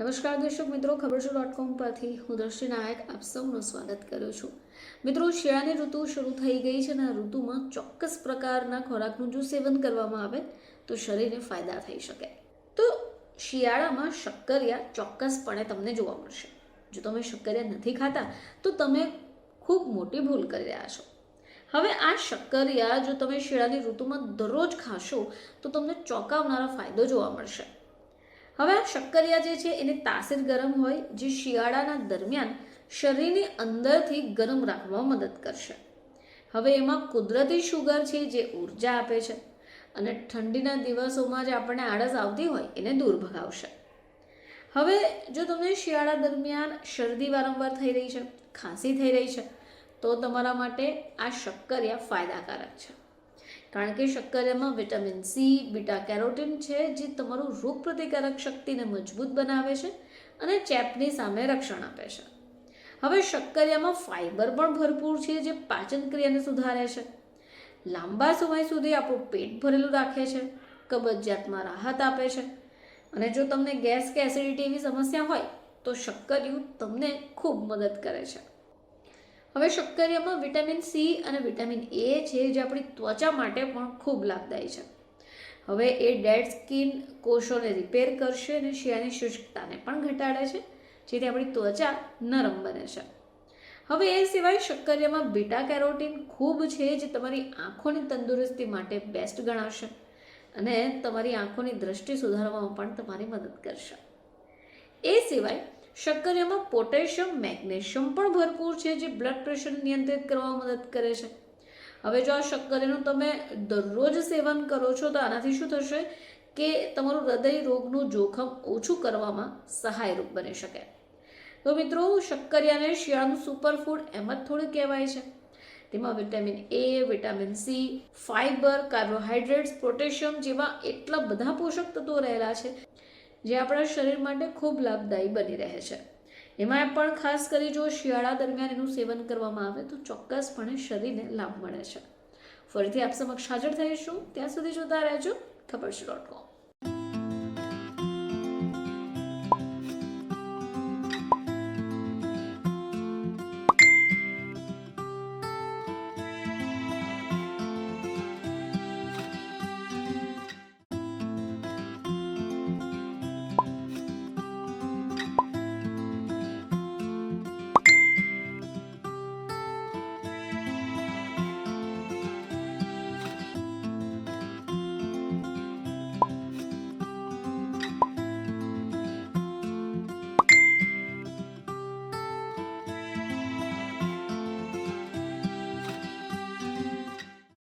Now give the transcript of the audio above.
નમસ્કાર દર્શક મિત્રો, ખબરશો.com પરથી હું દ્રષ્ટિ નાયક આપ સૌનું સ્વાગત કરું છું. મિત્રો, શિયાળાની ઋતુ શરૂ થઈ ગઈ છે અને આ ઋતુમાં ચોક્કસ પ્રકારના ખોરાકનું જો સેવન કરવામાં આવે તો શરીરને ફાયદા થઈ શકે. તો શિયાળામાં શક્કરિયા ચોક્કસપણે તમને જોવા મળશે. જો તમે શક્કરિયા નથી ખાતા તો તમે ખૂબ મોટી ભૂલ કરી રહ્યા છો. હવે આ શક્કરિયા જો તમે શિયાળાની ઋતુમાં દરરોજ ખાશો તો તમને ચોંકાવનારો ફાયદો જોવા મળશે. હવે આ શક્કરિયા જે છે એની તાસીર ગરમ હોય, જે શિયાળાના દરમિયાન શરીરની અંદરથી ગરમ રાખવામાં મદદ કરશે. હવે એમાં કુદરતી શુગર છે જે ઉર્જા આપે છે અને ઠંડીના દિવસોમાં જે આપણને આળસ આવતી હોય એને દૂર ભગાવશે. હવે જો તમને શિયાળા દરમિયાન શરદી વારંવાર થઈ રહી છે, ખાંસી થઈ રહી છે, તો તમારા માટે આ શક્કરિયા ફાયદાકારક છે. કારણ કે શક્કરિયામાં વિટામિન સી, બીટા કેરોટીન છે જે તમારું રોગ પ્રતિકારક શક્તિને મજબૂત બનાવે છે અને ચેપની સામે રક્ષણ આપે છે. હવે શક્કરિયામાં ફાઇબર પણ ભરપૂર છે જે પાચન ક્રિયાને સુધારે છે, લાંબા સમય સુધી આપણું પેટ ભરેલું રાખે છે, કબજિયાતમાં રાહત આપે છે અને જો તમને ગેસ કે એસિડિટીની સમસ્યા હોય તો શક્કરિયું તમને ખૂબ મદદ કરે છે. હવે શક્કરિયામાં વિટામિન સી અને વિટામિન એ છે જે આપણી ત્વચા માટે પણ ખૂબ લાભદાયી છે. હવે એ ડેડ સ્કિન કોષોને રિપેર કરશે અને શિયાળાની શુષ્કતાને પણ ઘટાડે છે, જેથી આપણી ત્વચા નરમ બને છે. હવે એ સિવાય શક્કરિયામાં બીટા કેરોટીન ખૂબ છે જે તમારી આંખોની તંદુરસ્તી માટે બેસ્ટ ગણાશે અને તમારી આંખોની દ્રષ્ટિ સુધારવામાં પણ તમારી મદદ કરશે. એ સિવાય શક્કરિયામાં પોટેશિયમ, મેગ્નેશિયમ પણ ભરપૂર છે જે બ્લડ પ્રેશર નિયંત્રિત કરવામાં મદદ કરે છે. હવે જો આ શક્કરિયાનું તમે દરરોજ સેવન કરો છો તો આનાથી શું થશે કે તમારું હૃદય રોગનું જોખમ ઓછું કરવામાં સહાયરૂપ બની શકે. તો મિત્રો, શક્કરિયાને શિયાળાનું સુપરફૂડ એમ જ થોડું કહેવાય છે. તેમાં vitamin A, vitamin C, fibre, carbohydrates, potassium જેવા એટલા બધા પોષક તત્વો રહેલા છે જે આપણા શરીર માટે ખૂબ લાભદાયી બની રહે છે. એમાં પણ ખાસ કરી જો શિયાળા દરમિયાન એનું સેવન કરવામાં આવે તો ચોક્કસપણે શરીરને લાભ મળે છે. ફરીથી આપ સમક્ષ હાજર થઈશું, ત્યાં સુધી જોતા રહેજો ખબરશો.com.